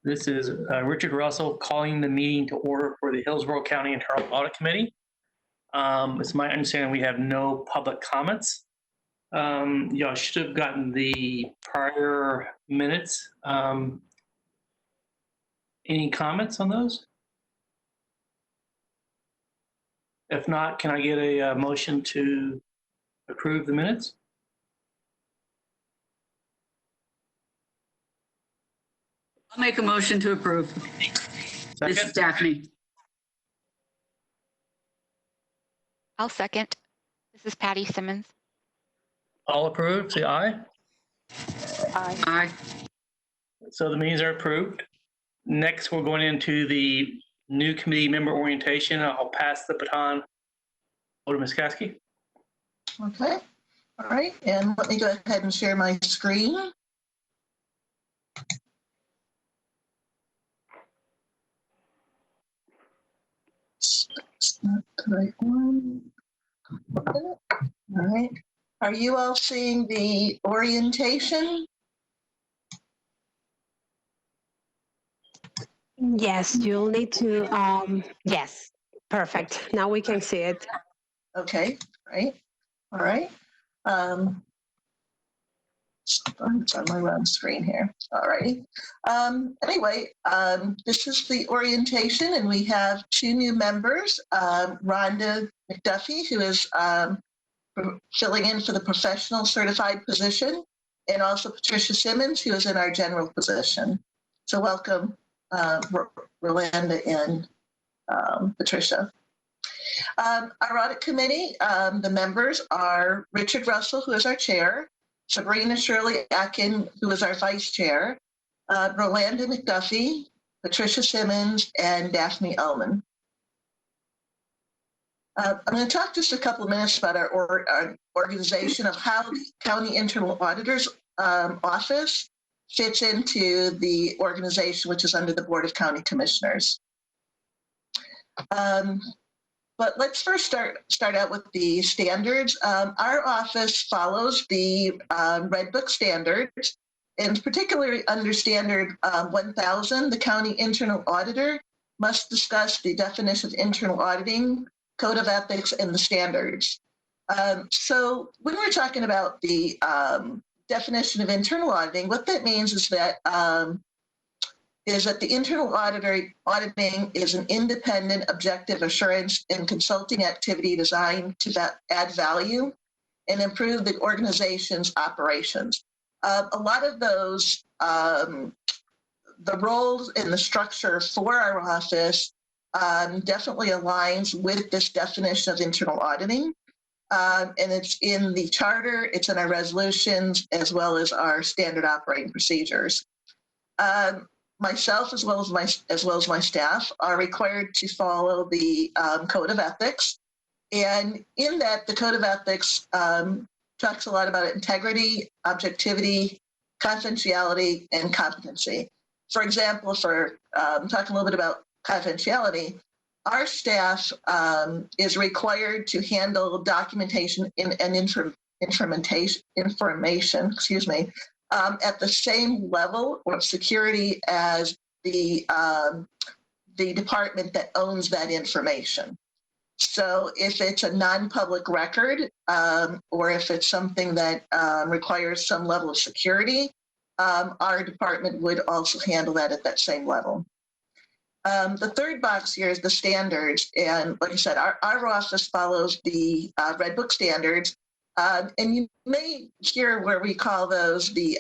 This is Richard Russell calling the meeting to order for the Hillsborough County Internal Audit Committee. It's my understanding we have no public comments. Y'all should have gotten the prior minutes. Any comments on those? If not, can I get a motion to approve the minutes? I'll make a motion to approve. This is Daphne. I'll second. This is Patty Simmons. All approved, say aye. Aye. Aye. So the meetings are approved. Next, we're going into the new committee member orientation. I'll pass the baton over to Ms. Caskey. Okay, all right, and let me go ahead and share my screen. It's not the right one. All right, are you all seeing the orientation? Yes, you'll need to, yes, perfect. Now we can see it. Okay, right, all right. It's on my wrong screen here. All righty. Anyway, this is the orientation, and we have two new members, Rhonda McDuffie, who is filling in for the professional certified position, and also Patricia Simmons, who is in our general position. So welcome, Rolanda and Patricia. Our audit committee, the members are Richard Russell, who is our chair, Sabrina Shirley Atkin, who is our vice chair, Rolanda McDuffie, Patricia Simmons, and Daphne Ullman. I'm going to talk just a couple of minutes about our organization of how the County Internal Auditor's Office fits into the organization, which is under the Board of County Commissioners. But let's first start out with the standards. Our office follows the Red Book standards, and particularly under Standard 1000, the County Internal Auditor must discuss the definition of internal auditing, code of ethics, and the standards. So when we're talking about the definition of internal auditing, what that means is that the internal auditing is an independent, objective assurance and consulting activity designed to add value and improve the organization's operations. A lot of those, the roles and the structure for our office definitely aligns with this definition of internal auditing. And it's in the charter, it's in our resolutions, as well as our standard operating procedures. Myself, as well as my staff, are required to follow the Code of Ethics. And in that, the Code of Ethics talks a lot about integrity, objectivity, confidentiality, and competency. For example, for talking a little bit about confidentiality, our staff is required to handle documentation and information, at the same level of security as the department that owns that information. So if it's a non-public record, or if it's something that requires some level of security, our department would also handle that at that same level. The third box here is the standards. And like I said, our office follows the Red Book standards. And you may hear where we call those the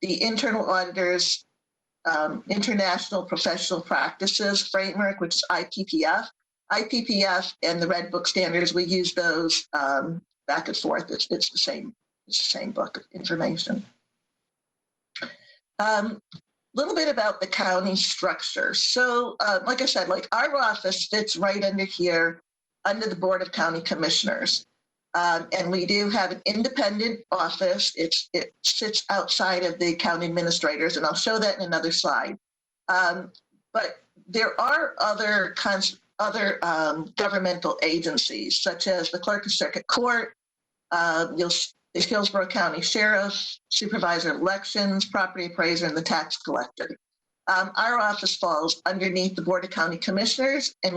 Internal Auditors International Professional Practices Framework, which is IPPF. IPPF and the Red Book standards, we use those back and forth. It's the same book of information. Little bit about the county structure. So, like I said, our office fits right under here, under the Board of County Commissioners. And we do have an independent office. It sits outside of the county administrators, and I'll show that in another slide. But there are other governmental agencies, such as the Clerk of Circuit Court, the Hillsborough County Sheriff, Supervisor of Elections, Property Appraiser, and the Tax Collector. Our office falls underneath the Board of County Commissioners, and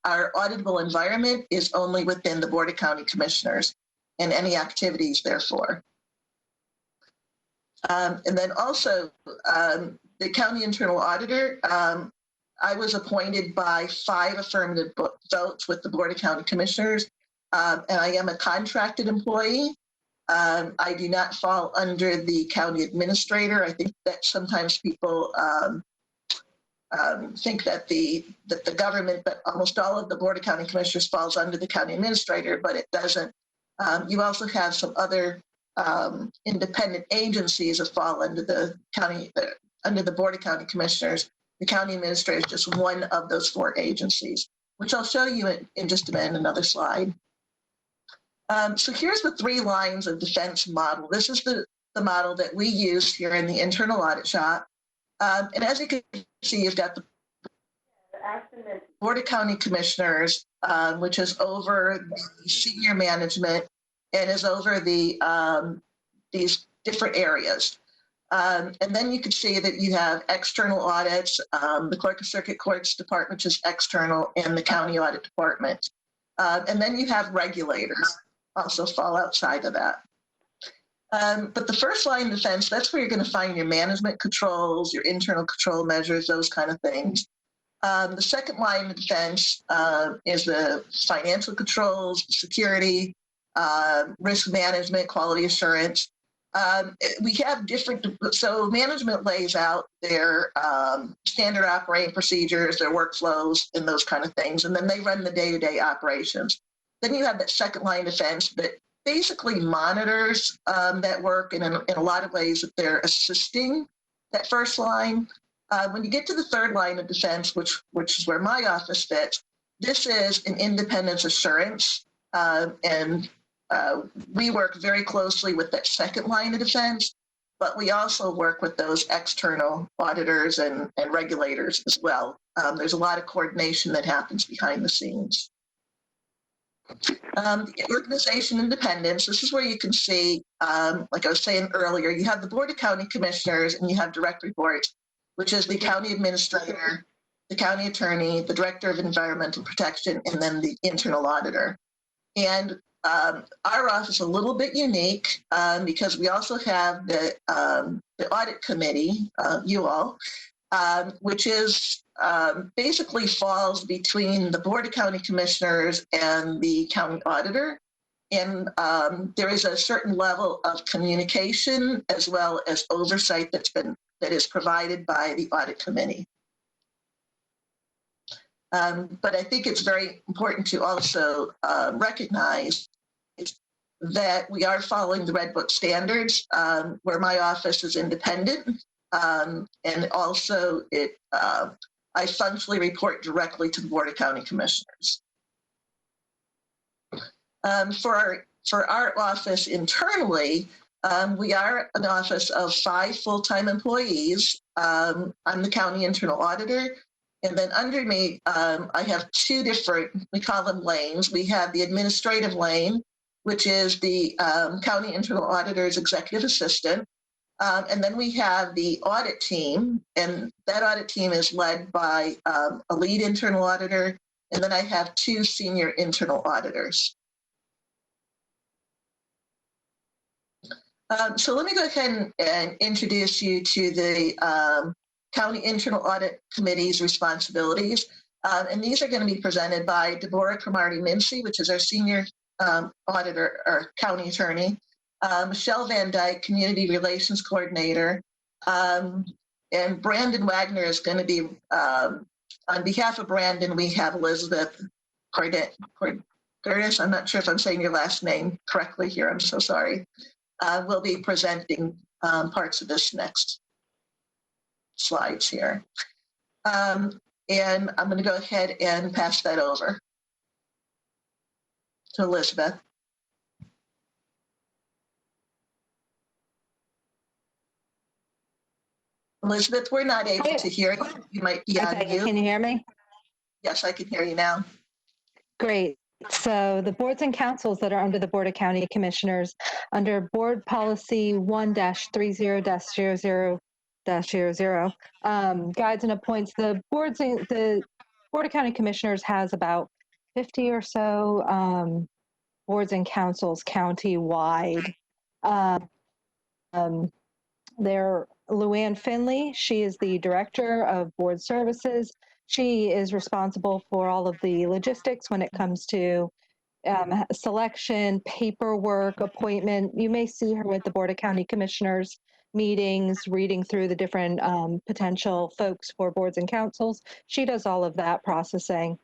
our auditable environment is only within the Board of County Commissioners and any activities therefore. And then also the county internal auditor, I was appointed by 5 affirmative votes with the Board of County Commissioners, and I am a contracted employee. I do not fall under the county administrator. I think that sometimes people think that the government, but almost all of the Board of County Commissioners falls under the county administrator, but it doesn't. You also have some other independent agencies that fall under the county, under the Board of County Commissioners. The county administrator is just one of those 4 agencies, which I'll show you in just a minute, another slide. So here's the 3 lines of defense model. This is the model that we use here in the internal audit shop. And as you can see, you've got the Board of County Commissioners, which is over the senior management and is over the these different areas. And then you can see that you have external audits, the Clerk of Circuit Courts Department, which is external, and the County Audit Department. And then you have regulators also fall outside of that. But the first line of defense, that's where you're going to find your management controls, your internal control measures, those kind of things. The second line of defense is the financial controls, security, risk management, quality assurance. We have different, so management lays out their standard operating procedures, their workflows, and those kind of things, and then they run the day-to-day operations. Then you have that second line of defense that basically monitors that work, and in a lot of ways that they're assisting that first line. When you get to the third line of defense, which is where my office fits, this is an independence assurance, and we work very closely with that second line of defense, but we also work with those external auditors and regulators as well. There's a lot of coordination that happens behind the scenes. The organization independence, this is where you can see, like I was saying earlier, you have the Board of County Commissioners and you have direct reports, which is the county administrator, the county attorney, the director of environmental protection, and then the internal auditor. And our office is a little bit unique because we also have the audit committee, you all, which is basically falls between the Board of County Commissioners and the county auditor. And there is a certain level of communication as well as oversight that is provided by the audit committee. But I think it's very important to also recognize that we are following the Red Book standards, where my office is independent, and also I functionally report directly to the Board of County Commissioners. For our office internally, we are an office of 5 full-time employees. I'm the county internal auditor. And then under me, I have 2 different, we call them lanes. We have the administrative lane, which is the county internal auditor's executive assistant. And then we have the audit team, and that audit team is led by a lead internal auditor. And then I have 2 senior internal auditors. So let me go ahead and introduce you to the County Internal Audit Committee's responsibilities. And these are going to be presented by Deborah Cromartie-Mincy, which is our senior auditor or county attorney, Michelle Van Dyke, Community Relations Coordinator, and Brandon Wagner is going to be, on behalf of Brandon, we have Elizabeth Curtis. I'm not sure if I'm saying your last name correctly here. I'm so sorry. We'll be presenting parts of this next slides here. And I'm going to go ahead and pass that over to Elizabeth. Elizabeth, we're not able to hear you. You might be on mute. Can you hear me? Yes, I can hear you now. Great. So the boards and councils that are under the Board of County Commissioners, under Board Policy 1-30-00 2021-00, guides and appoints the Board of County Commissioners has about 50 or so boards and councils county-wide. There, Luann Finley, she is the Director of Board Services. She is responsible for all of the logistics when it comes to selection, paperwork, appointment. You may see her with the Board of County Commissioners meetings, reading through the different potential folks for boards and councils. She does all of that processing.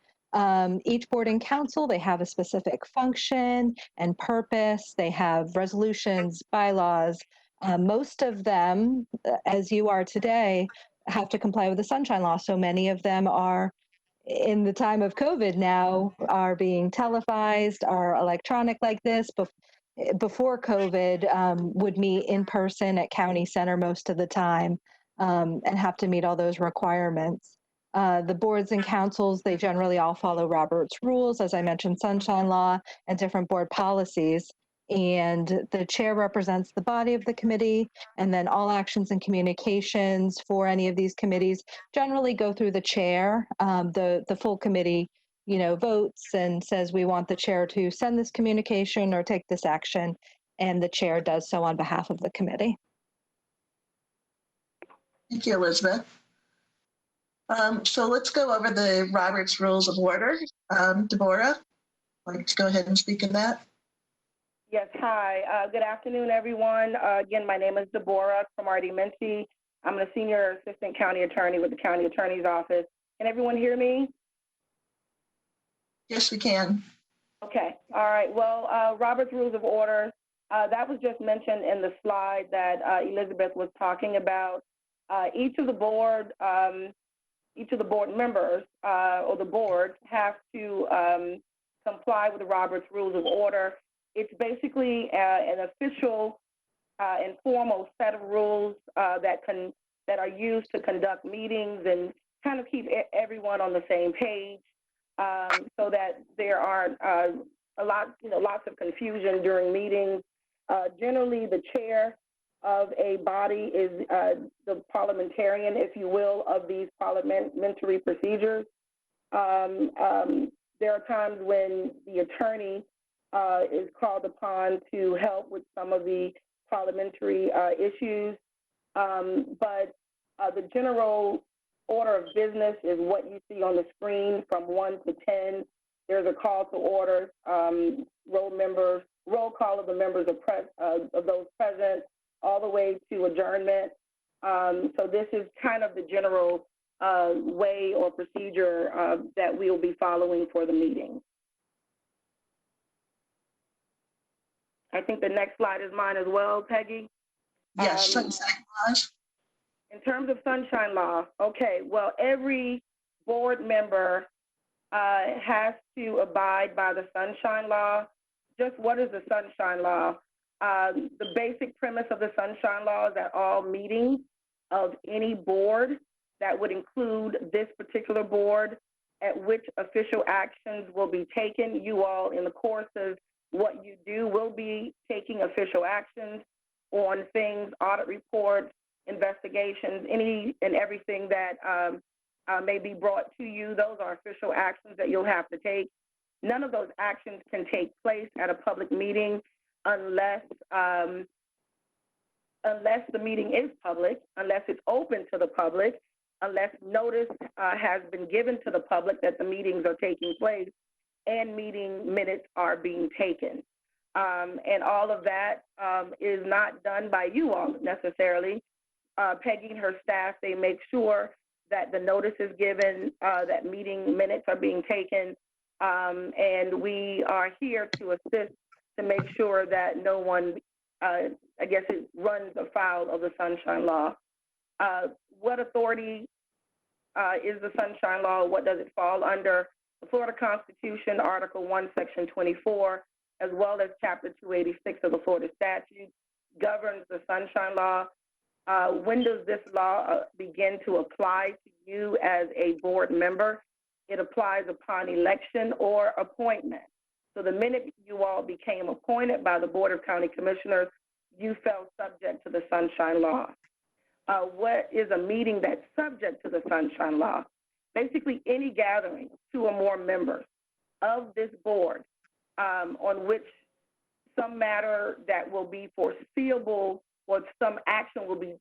Each board and council, they have a specific function and purpose. They have resolutions, bylaws. Most of them, as you are today, have to comply with the Sunshine Law. So many of them are, in the time of COVID now, are being televised, are electronic like this. Before COVID, would meet in person at County Center most of the time and have to meet all those requirements. The boards and councils, they generally all follow Robert's rules, as I mentioned, Sunshine Law and different board policies. And the chair represents the body of the committee, and then all actions and communications for any of these committees generally go through the chair. The full committee, votes and says we want the chair to send this communication or take this action, and the chair does so on behalf of the committee. Thank you, Elizabeth. So let's go over the Robert's Rules of Order. Deborah, like to go ahead and speak in that? Yes, hi. Good afternoon, everyone. Again, my name is Deborah Cromartie-Mincy. I'm a senior assistant county attorney with the county attorney's office. Can everyone hear me? Yes, we can. Okay. All right. Well, Robert's Rules of Order, that was just mentioned in the slide that Elizabeth was talking about. Each of the board members or the board have to comply with the Robert's Rules of Order. It's basically an official and formal set of rules that are used to conduct meetings and kind of keep everyone on the same page, so that there aren't lots of confusion during meetings. Generally, the chair of a body is the parliamentarian, if you will, of these parliamentary procedures. There are times when the attorney is called upon to help with some of the parliamentary issues, but the general order of business is what you see on the screen from 1 to 10. There's a call to order, roll call of the members of those present, all the way to adjournment. So this is kind of the general way or procedure that we'll be following for the meeting. I think the next slide is mine as well, Peggy. Yes, Sunshine Laws. In terms of Sunshine Law, okay, well, every board member has to abide by the Sunshine Law. Just what is the Sunshine Law? The basic premise of the Sunshine Law is that all meetings of any board, that would include this particular board, at which official actions will be taken. You all, in the course of what you do, will be taking official actions on things, audit reports, investigations, any and everything that may be brought to you. Those are official actions that you'll have to take. None of those actions can take place at a public meeting unless the meeting is public, unless it's open to the public, unless notice has been given to the public that the meetings are taking place and meeting minutes are being taken. And all of that is not done by you all necessarily. Peggy and her staff, they make sure that the notice is given, that meeting minutes are being taken, and we are here to assist to make sure that no one, it runs afoul of the Sunshine Law. What authority is the Sunshine Law? What does it fall under? The Florida Constitution, Article 1, Section 24, as well as Chapter 286 of the Florida Statute, governs the Sunshine Law. When does this law begin to apply to you as a board member? It applies upon election or appointment. So the minute you all became appointed by the Board of County Commissioners, you fell subject to the Sunshine Law. what is a meeting that's subject to the Sunshine Law? Basically, any gathering of 2 or more members of this board on which some matter that will be foreseeable or some action will be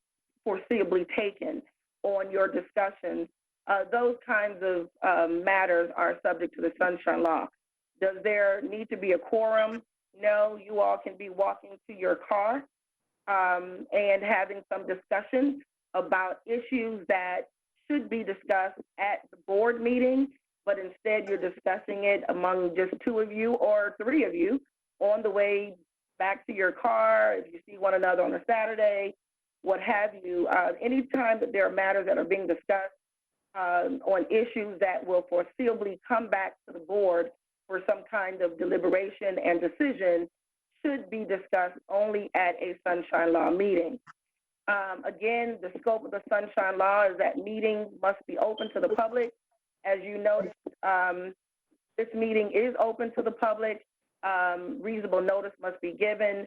foreseeably taken on your discussions, those kinds of matters are subject to the Sunshine Law. Does there need to be a quorum? No, you all can be walking to your car and having some discussion about issues that should be discussed at the board meeting, but instead you're discussing it among just 2 of you or 3 of you on the way back to your car, if you see one another on a Saturday, what have you. Anytime that there are matters that are being discussed on issues that will foreseeably come back to the board for some kind of deliberation and decision should be discussed only at a Sunshine Law meeting. Again, the scope of the Sunshine Law is that meetings must be open to the public. As you noticed, this meeting is open to the public. Reasonable notice must be given.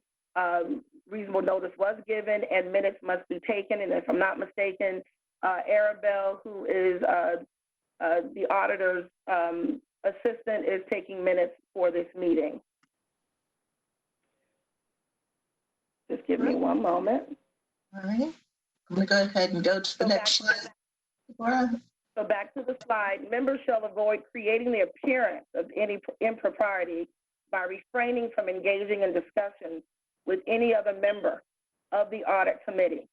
Reasonable notice was given, and minutes must be taken. And if I'm not mistaken, Arabelle, who is the auditor's assistant, is taking minutes for this meeting. Just give me one moment. All right. I'm going to go ahead and go to the next slide. Deborah? So back to the slide. Members shall avoid creating the appearance of any impropriety by refraining from engaging in discussions with any other member of the audit committee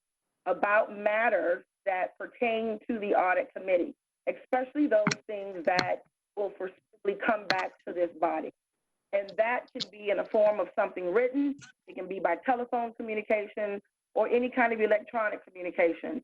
about matters that pertain to the audit committee, especially those things that will foreseeably come back to this body. And that can be in a form of something written. It can be by telephone communication or any kind of electronic communication.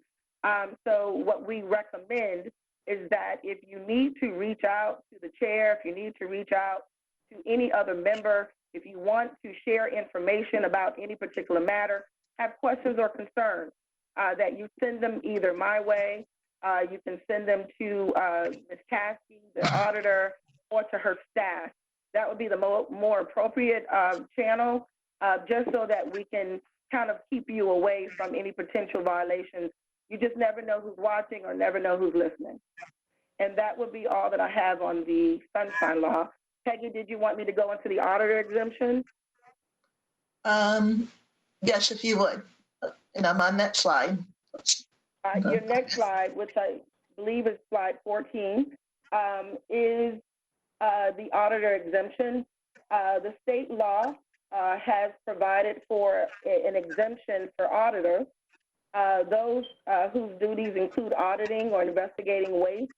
So what we recommend is that if you need to reach out to the chair, if you need to reach out to any other member, if you want to share information about any particular matter, have questions or concerns, that you send them either my way, you can send them to Ms. Caskey, the auditor, or to her staff. That would be the more appropriate channel, just so that we can kind of keep you away from any potential violations. You just never know who's watching or never know who's listening. And that would be all that I have on the Sunshine Law. Peggy, did you want me to go into the auditor exemption? Yes, if you would. And I'm on that slide. Your next slide, which I believe is slide 14, is the auditor exemption. The state law has provided for an exemption for auditors, those whose duties include auditing or investigating waste,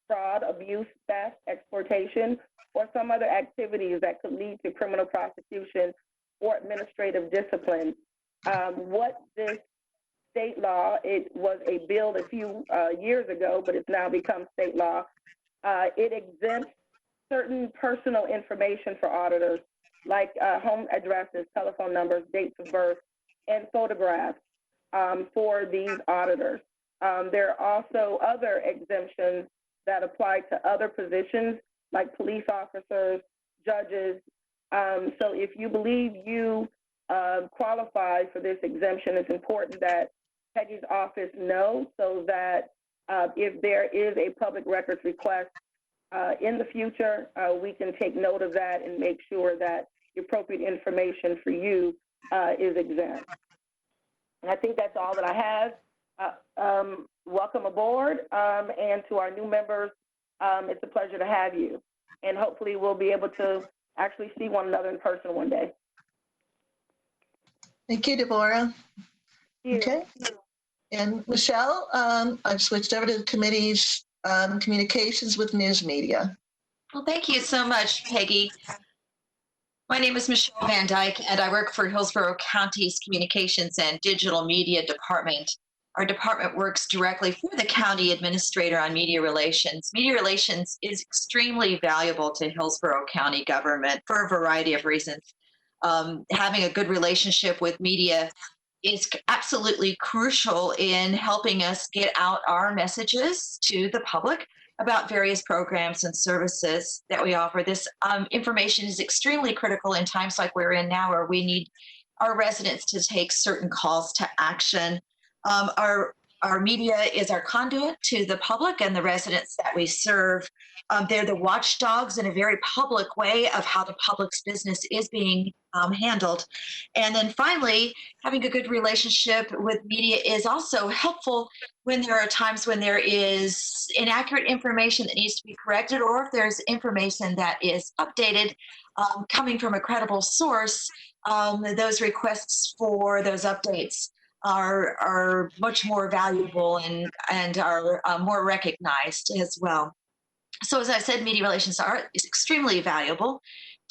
fraud, abuse, theft, exploitation, or some other activities that could lead to criminal prosecution or administrative discipline. What this state law, it was a bill a few years ago, but it's now become state law. It exempts certain personal information for auditors, like home addresses, telephone numbers, dates of birth, and photographs for these auditors. There are also other exemptions that apply to other positions, like police officers, judges. So if you believe you qualify for this exemption, it's important that Peggy's office know, so that if there is a public records request in the future, we can take note of that and make sure that the appropriate information for you is exempt. And I think that's all that I have. Welcome aboard, and to our new members, it's a pleasure to have you. And hopefully we'll be able to actually see one another in person one day. Thank you, Deborah. Okay. And Michelle, I've switched over to the committee's communications with news media. Well, thank you so much, Peggy. My name is Michelle Van Dyke, and I work for Hillsborough County's Communications and Digital Media Department. Our department works directly for the county administrator on media relations. Media relations is extremely valuable to Hillsborough County government for a variety of reasons. Having a good relationship with media is absolutely crucial in helping us get out our messages to the public about various programs and services that we offer. This information is extremely critical in times like we're in now, where we need our residents to take certain calls to action. Our our media is our conduit to the public and the residents that we serve. They're the watchdogs in a very public way of how the public's business is being handled. And then finally, having a good relationship with media is also helpful when there are times when there is inaccurate information that needs to be corrected, or if there's information that is updated coming from a credible source. Those requests for those updates are much more valuable and are more recognized as well. So as I said, media relations is extremely valuable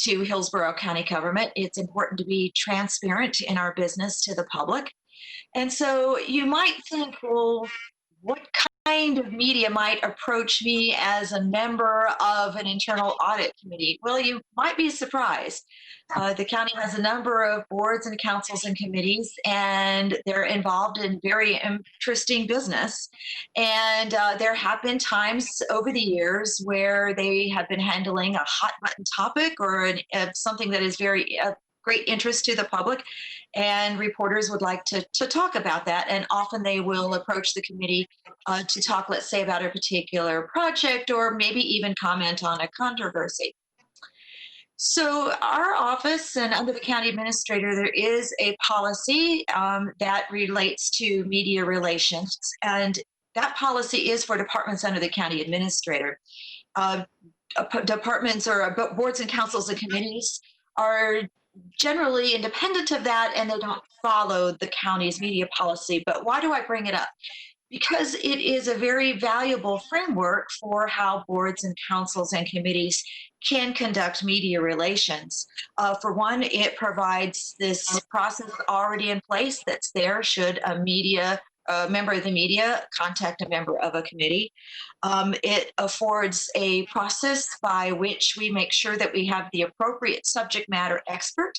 to Hillsborough County government. It's important to be transparent in our business to the public. And so you might think, well, what kind of media might approach me as a member of an internal audit committee? Well, you might be surprised. The county has a number of boards and councils and committees, and they're involved in very interesting business. And there have been times over the years where they have been handling a hot button topic or something that is very great interest to the public, and reporters would like to talk about that. And often they will approach the committee to talk, let's say, about a particular project or maybe even comment on a controversy. So our office and under the county administrator, there is a policy that relates to media relations. And that policy is for departments under the county administrator. Departments or boards and councils and committees are generally independent of that, and they don't follow the county's media policy. But why do I bring it up? Because it is a very valuable framework for how boards and councils and committees can conduct media relations. For one, it provides this process already in place that's there should a member of the media contact a member of a committee. It affords a process by which we make sure that we have the appropriate subject matter expert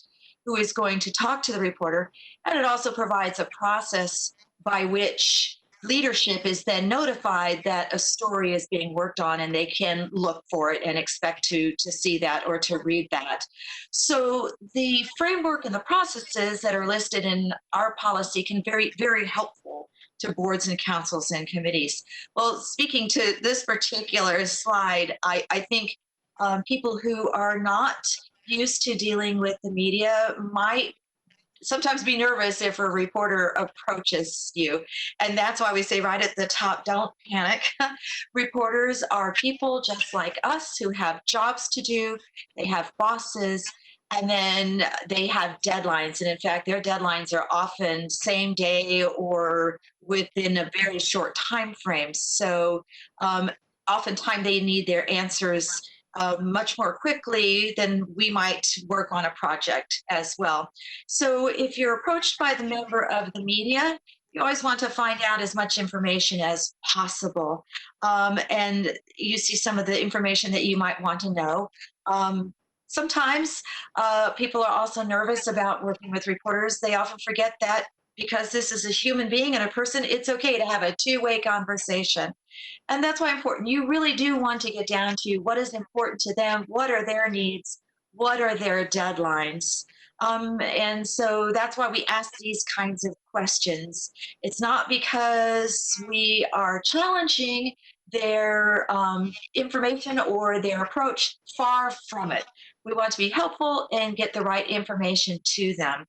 who is going to talk to the reporter. And it also provides a process by which leadership is then notified that a story is being worked on, and they can look for it and expect to see that or to read that. So the framework and the processes that are listed in our policy can be very helpful to boards and councils and committees. Well, speaking to this particular slide, I think people who are not used to dealing with the media might sometimes be nervous if a reporter approaches you. And that's why we say right at the top, don't panic. Reporters are people just like us who have jobs to do. They have bosses, and then they have deadlines. And in fact, their deadlines are often same day or within a very short time frame. So oftentimes they need their answers much more quickly than we might work on a project as well. So if you're approached by the member of the media, you always want to find out as much information as possible. And you see some of the information that you might want to know. Sometimes people are also nervous about working with reporters. They often forget that because this is a human being and a person, it's okay to have a two-way conversation. And that's why important. You really do want to get down to what is important to them, what are their needs, what are their deadlines. And so that's why we ask these kinds of questions. It's not because we are challenging their information or their approach, far from it. We want to be helpful and get the right information to them.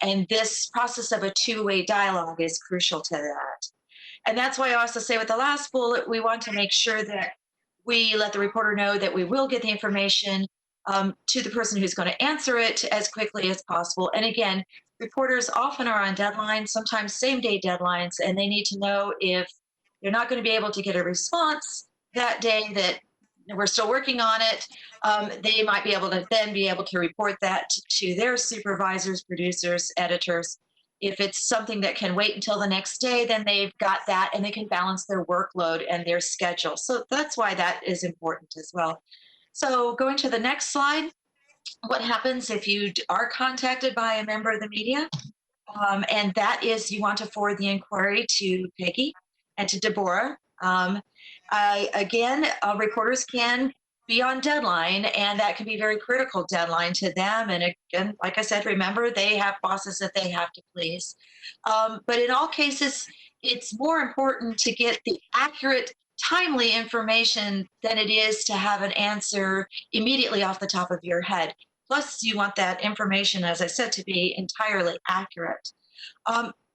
And this process of a two-way dialogue is crucial to that. And that's why I also say with the last bullet, we want to make sure that we let the reporter know that we will get the information to the person who's going to answer it as quickly as possible. And again, reporters often are on deadlines, sometimes same-day deadlines, and they need to know if they're not going to be able to get a response that day that we're still working on it. They might be able to report that to their supervisors, producers, editors. If it's something that can wait until the next day, then they've got that and they can balance their workload and their schedule. So that's why that is important as well. So going to the next slide, what happens if you are contacted by a member of the media? And that is you want to forward the inquiry to Peggy and to Deborah. Again, reporters can be on deadline, and that can be a very critical deadline to them. And again, like I said, remember, they have bosses that they have to please. But in all cases, it's more important to get the accurate, timely information than it is to have an answer immediately off the top of your head. Plus, you want that information, as I said, to be entirely accurate.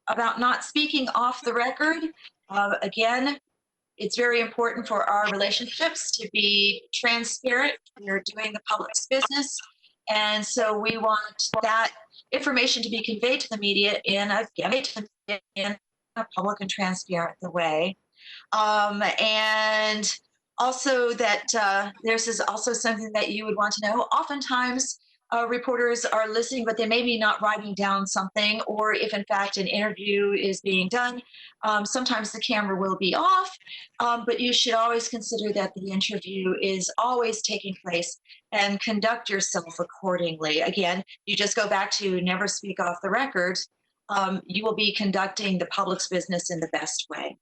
About not speaking off the record, again, it's very important for our relationships to be transparent. We're doing the public's business. And so we want that information to be conveyed to the media in a public and transparent way. And also that this is also something that you would want to know. Oftentimes, reporters are listening, but they may be not writing down something, or if in fact an interview is being done, sometimes the camera will be off, but you should always consider that the interview is always taking place and conduct yourself accordingly. Again, you just go back to never speak off the record. You will be conducting the public's business in the best way.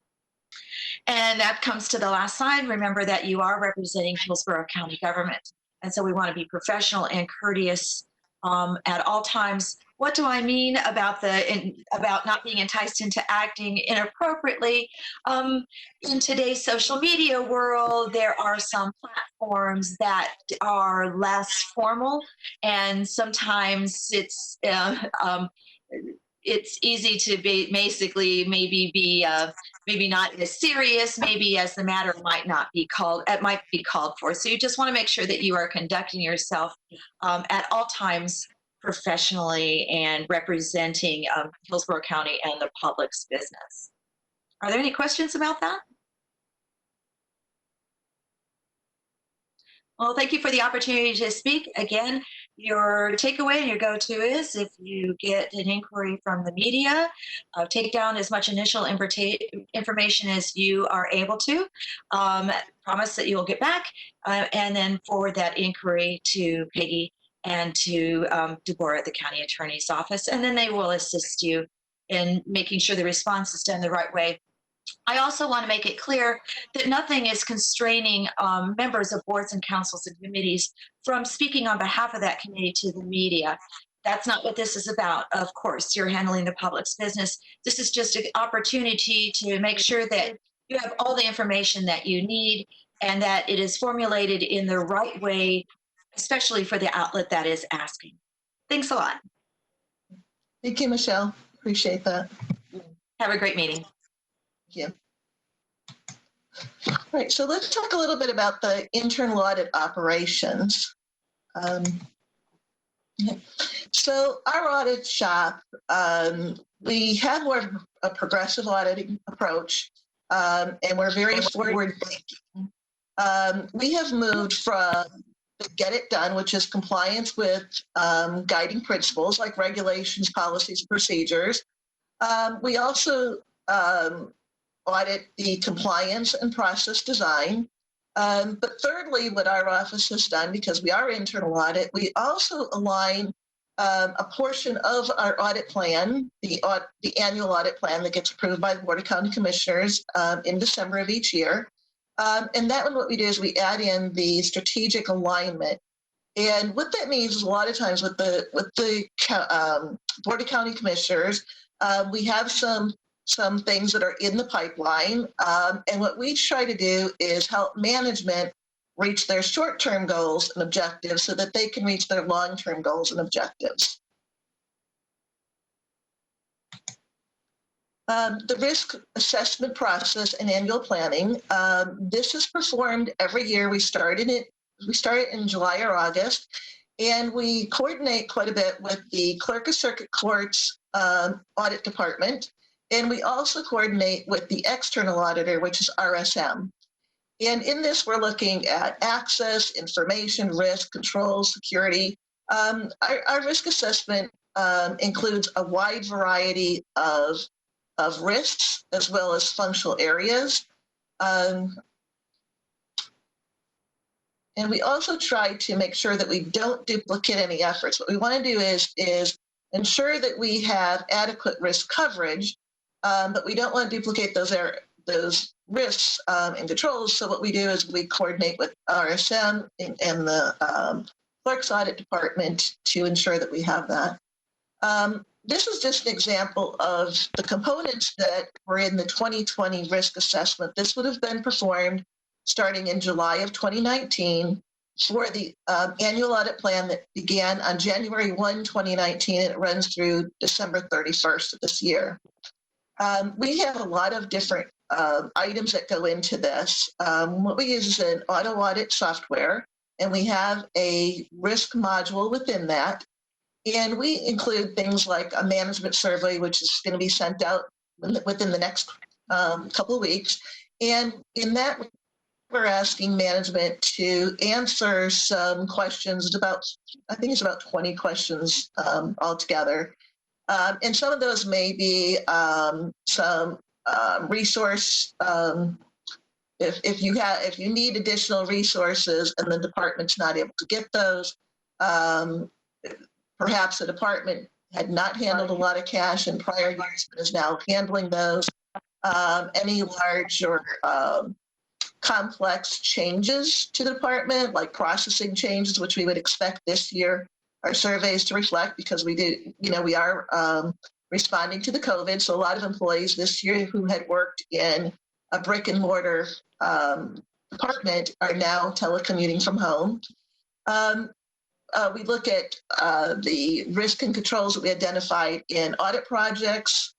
And that comes to the last slide. Remember that you are representing Hillsborough County government. And so we want to be professional and courteous at all times. What do I mean about not being enticed into acting inappropriately? In today's social media world, there are some platforms that are less formal, and sometimes it's easy to basically maybe not as serious, maybe as the matter might be called for. So you just want to make sure that you are conducting yourself at all times professionally and representing Hillsborough County and the public's business. Are there any questions about that? Well, thank you for the opportunity to speak. Again, your takeaway and your go-to is if you get an inquiry from the media, take down as much initial information as you are able to. Promise that you'll get back and then forward that inquiry to Peggy and to Deborah at the county attorney's office, and then they will assist you in making sure the response is done the right way. I also want to make it clear that nothing is constraining members of boards and councils and committees from speaking on behalf of that committee to the media. That's not what this is about. Of course, you're handling the public's business. This is just an opportunity to make sure that you have all the information that you need and that it is formulated in the right way, especially for the outlet that is asking. Thanks a lot. Thank you, Michelle. Appreciate that. Have a great meeting. Thank you. All right, so let's talk a little bit about the internal audit operations. So our audit shop, we have more of a progressive auditing approach, and we're very forward thinking. We have moved from the get it done, which is compliance with guiding principles like regulations, policies, procedures. We also audit the compliance and process design. But thirdly, what our office has done, because we are internal audit, we also align a portion of our audit plan, the annual audit plan that gets approved by the Board of County Commissioners in December of each year. And that one, what we do is we add in the strategic alignment. And what that means is a lot of times with the Board of County Commissioners, we have some things that are in the pipeline. And what we try to do is help management reach their short-term goals and objectives so that they can reach their long-term goals and objectives. The risk assessment process and annual planning. This is performed every year. We start it in July or August, and we coordinate quite a bit with the Clerk of Circuit Court's audit department. And we also coordinate with the external auditor, which is RSM. And in this, we're looking at access, information, risk, control, security. Our risk assessment includes a wide variety of risks as well as functional areas. And we also try to make sure that we don't duplicate any efforts. What we want to do is ensure that we have adequate risk coverage, but we don't want to duplicate those risks and controls. So what we do is we coordinate with RSM and the clerk's audit department to ensure that we have that. this is just an example of the components that were in the 2020 risk assessment. This would have been performed starting in July of 2019 for the annual audit plan that began on January 1, 2019, and it runs through December 31st of this year. We have a lot of different items that go into this. What we use is an auto audit software, and we have a risk module within that. And we include things like a management survey, which is going to be sent out within the next couple of weeks. And in that, we're asking management to answer some questions, I think it's about 20 questions altogether. And some of those may be some resource, if you need additional resources and the department's not able to get those, perhaps the department had not handled a lot of cash in prior years, but is now handling those. Any large or complex changes to the department, like processing changes, which we would expect this year our surveys to reflect, because we are responding to the COVID. So a lot of employees this year who had worked in a brick and mortar department are now telecommuting from home. We look at the risk and controls that we identified in audit projects.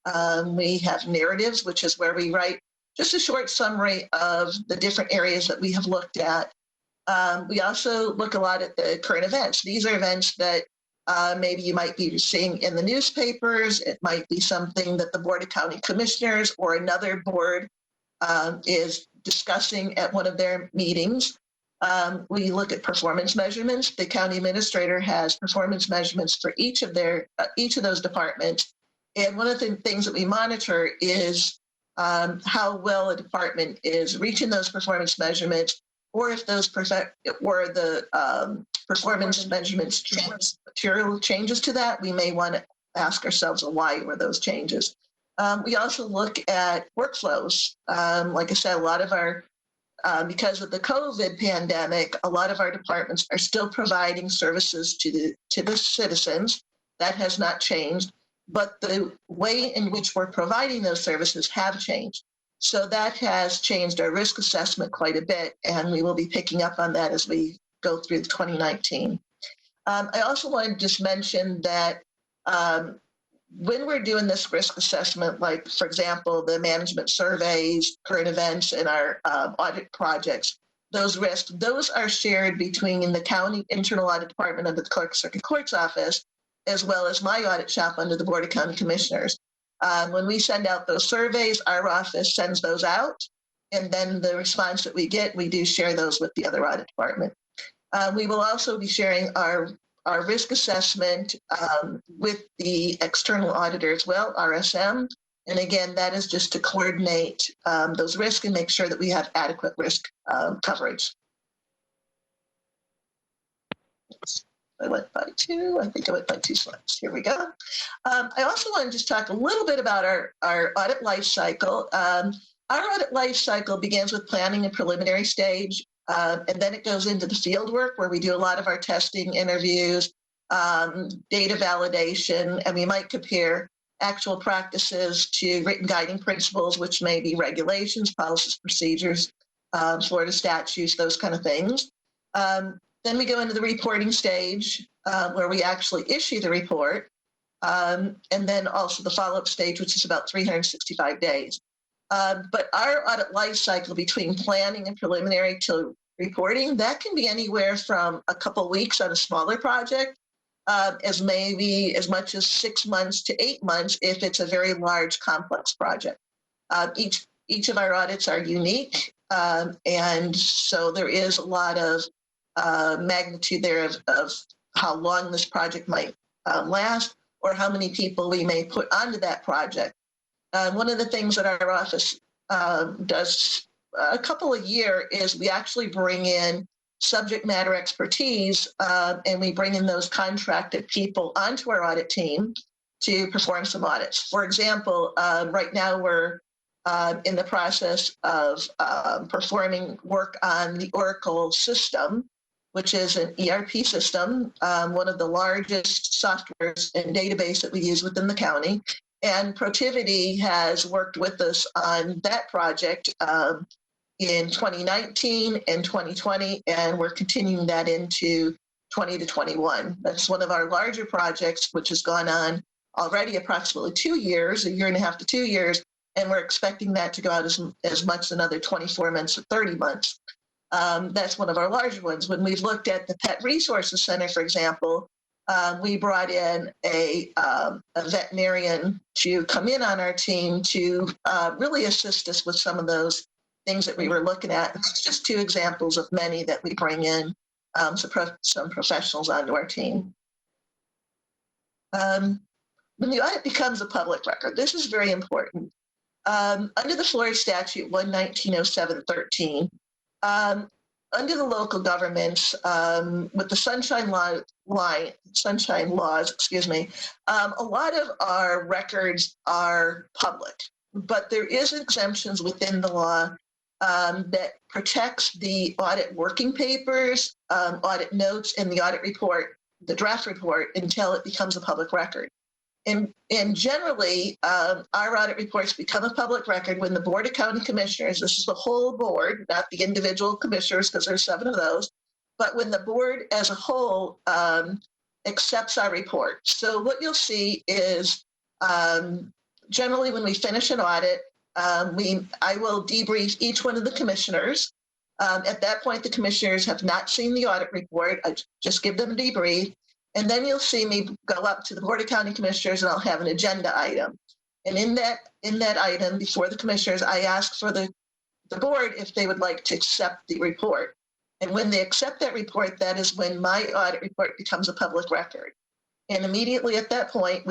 We have narratives, which is where we write just a short summary of the different areas that we have looked at. We also look a lot at the current events. These are events that maybe you might be seeing in the newspapers. It might be something that the Board of County Commissioners or another board is discussing at one of their meetings. We look at performance measurements. The county administrator has performance measurements for each of those departments. And one of the things that we monitor is how well a department is reaching those performance measurements, or if those performance measurements material changes to that, we may want to ask ourselves why were those changes. We also look at workflows. Like I said, a lot of our because of the COVID pandemic, a lot of our departments are still providing services to the citizens. That has not changed, but the way in which we're providing those services have changed. So that has changed our risk assessment quite a bit, and we will be picking up on that as we go through 2019. I also want to just mention that when we're doing this risk assessment, like, for example, the management surveys, current events, and our audit projects, those risks, those are shared between the county internal audit department under the clerk circuit court's office, as well as my audit shop under the Board of County Commissioners. When we send out those surveys, our office sends those out, and then the response that we get, we do share those with the other audit department. We will also be sharing our risk assessment with the external auditor as well, RSM. And again, that is just to coordinate those risks and make sure that we have adequate risk coverage. I went by two. I think I went by 2 slides. Here we go. I also want to just talk a little bit about our audit life cycle. Our audit life cycle begins with planning and preliminary stage. And then it goes into the field work where we do a lot of our testing, interviews, data validation, and we might compare actual practices to written guiding principles, which may be regulations, policies, procedures, Florida statutes, those kind of things. Then we go into the reporting stage where we actually issue the report, and then also the follow-up stage, which is about 365 days. But our audit life cycle between planning and preliminary to reporting, that can be anywhere from a couple weeks on a smaller project, as maybe as much as 6 months to 8 months if it's a very large, complex project. Each of our audits are unique, and so there is a lot of magnitude there of how long this project might last, or how many people we may put onto that project. One of the things that our office does a couple a year is we actually bring in subject matter expertise, and we bring in those contracted people onto our audit team to perform some audits. For example, right now we're in the process of performing work on the Oracle system. which is an ERP system, one of the largest softwares and database that we use within the county. And Protiviti has worked with us on that project in 2019 and 2020, and we're continuing that into 20 to 21. That's one of our larger projects, which has gone on already approximately 2 years, a year and a half to 2 years, and we're expecting that to go out as much as another 24 months to 30 months. That's one of our larger ones. When we've looked at the Pet Resources Center, for example, we brought in a veterinarian to come in on our team to really assist us with some of those things that we were looking at. It's just 2 examples of many that we bring in some professionals onto our team. When the audit becomes a public record, this is very important. Under the Florida Statute 1190713, under the local governments, with the sunshine laws, a lot of our records are public, but there is exemptions within the law that protects the audit working papers, audit notes, and the audit report, the draft report, until it becomes a public record. And generally, our audit reports become a public record when the Board of County Commissioners, this is the whole board, not the individual commissioners, because there's 7 of those, but when the board as a whole accepts our report. So what you'll see is generally when we finish an audit, I will debrief each one of the commissioners. At that point, the commissioners have not seen the audit report. I just give them a debrief. And then you'll see me go up to the Board of County Commissioners and I'll have an agenda item. And in that item before the commissioners, I ask for the board if they would like to accept the report. And when they accept that report, that is when my audit report becomes a public record. And immediately at that point,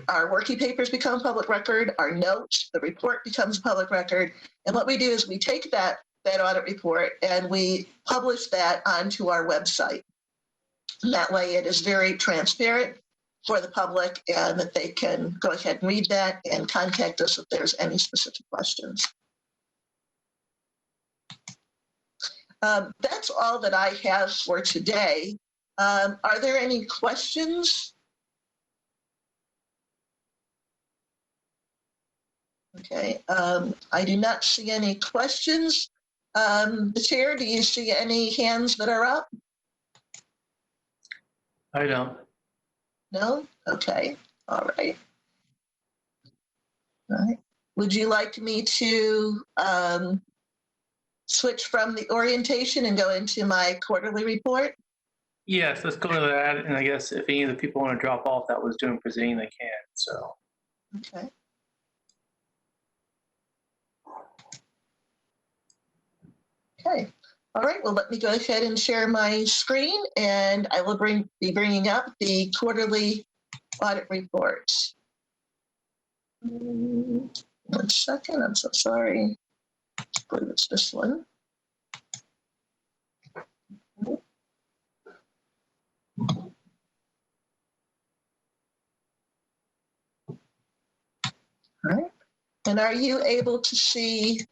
our working papers become a public record, our notes, the report becomes a public record. And what we do is we take that audit report and we publish that onto our website. And that way it is very transparent for the public and that they can go ahead and read that and contact us if there's any specific questions. That's all that I have for today. Are there any questions? Okay, I do not see any questions. The chair, do you see any hands that are up? I don't. No? Okay. All right. All right. Would you like me to switch from the orientation and go into my quarterly report? Yes, let's go to that. And I guess if any of the people want to drop off that was doing presenting, they can. So. Okay. Okay. All right, well, let me go ahead and share my screen and I will be bringing up the quarterly audit reports. 1 second, I'm so sorry. I believe it's this one. All right, and are you able to see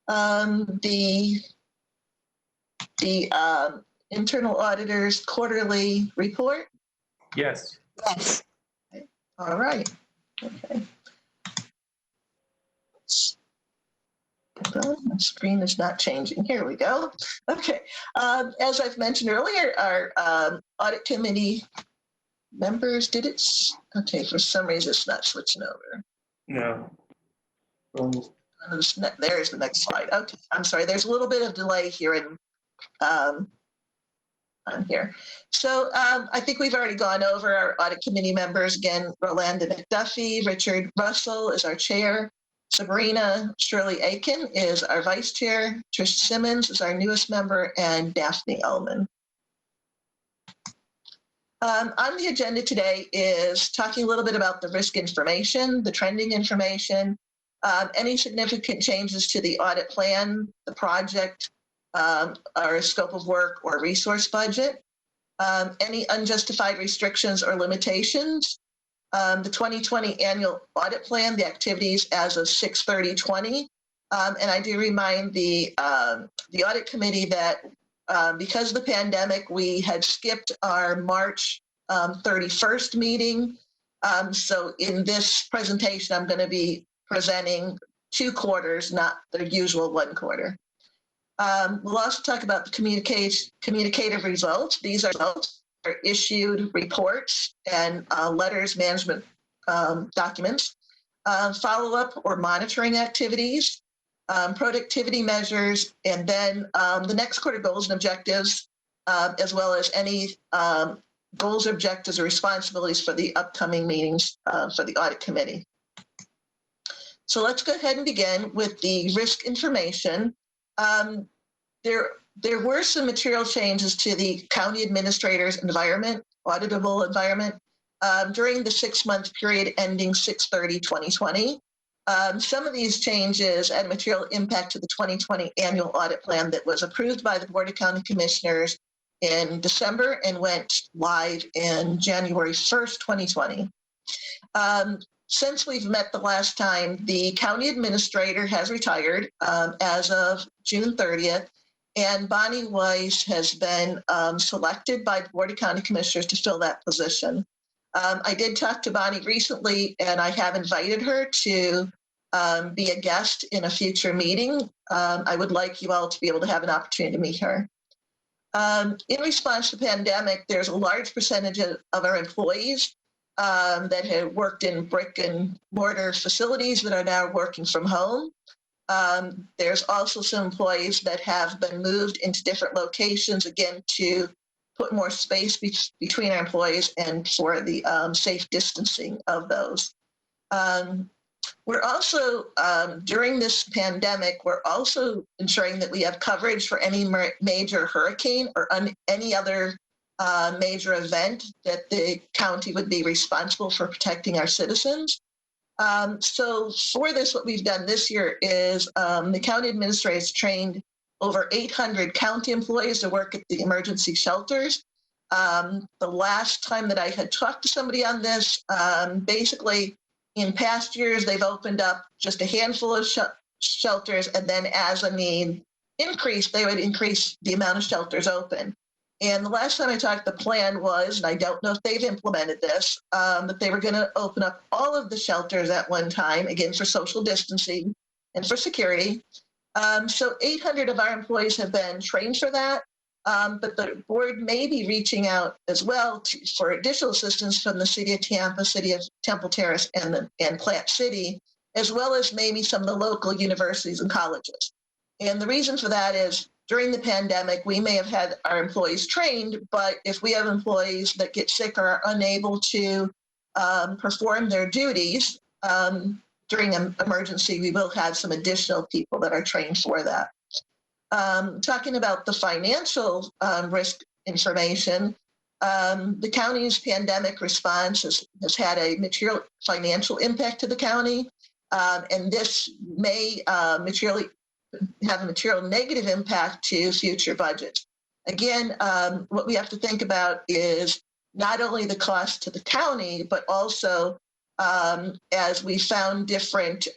the internal auditor's quarterly report? Yes. Yes. Okay. All right. Okay. My screen is not changing. Here we go. Okay. As I've mentioned earlier, our audit committee members okay, for some reason it's not switching over. No. There's the next slide. Okay, I'm sorry. There's a little bit of delay here on here. So I think we've already gone over our audit committee members. Again, Rolanda McDuffie, Richard Russell is our chair. Sabrina Shirley Aiken is our vice chair. Trish Simmons is our newest member, and Daphne Ullman. On the agenda today is talking a little bit about the risk information, the trending information, any significant changes to the audit plan, the project, our scope of work or resource budget, any unjustified restrictions or limitations, the 2020 annual audit plan, the activities as of 6/30/20. And I do remind the audit committee that because of the pandemic, we had skipped our March 31st meeting. So in this presentation, I'm going to be presenting 2 quarters, not the usual 1 quarter. We'll also talk about the communicative results. These are issued reports and letters, management documents, follow-up or monitoring activities, productivity measures, and then the next quarter goals and objectives, as well as any goals, objectives, or responsibilities for the upcoming meetings for the audit committee. So let's go ahead and begin with the risk information. There were some material changes to the county administrator's environment, auditable environment, during the 6-month period ending 6/30/2020. Some of these changes had material impact to the 2020 annual audit plan that was approved by the Board of County Commissioners in December and went live in January 1st, 2020. Since we've met the last time, the county administrator has retired as of June 30th, and Bonnie Weiss has been selected by the Board of County Commissioners to fill that position. I did talk to Bonnie recently, and I have invited her to be a guest in a future meeting. I would like you all to be able to have an opportunity to meet her. In response to the pandemic, there's a large percentage of our employees that had worked in brick and mortar facilities that are now working from home. There's also some employees that have been moved into different locations, again, to put more space between our employees and for the safe distancing of those. We're also, during this pandemic, we're also ensuring that we have coverage for any major hurricane or any other major event that the county would be responsible for protecting our citizens. So for this, what we've done this year is the county administrator has trained over 800 county employees to work at the emergency shelters. The last time that I had talked to somebody on this, basically in past years, they've opened up just a handful of shelters, and then as a need increased, they would increase the amount of shelters open. And the last time I talked, the plan was, and I don't know if they've implemented this, that they were going to open up all of the shelters at one time, again, for social distancing and for security. So 800 of our employees have been trained for that, but the board may be reaching out as well for additional assistance from the City of Tampa, City of Temple Terrace, and Plant City, as well as maybe some of the local universities and colleges. And the reason for that is, during the pandemic, we may have had our employees trained, but if we have employees that get sick or are unable to perform their duties during an emergency, we will have some additional people that are trained for that. Talking about the financial risk information, the county's pandemic response has had a material financial impact to the county, and this may have a material negative impact to future budgets. Again, what we have to think about is not only the cost to the county, but also as we found different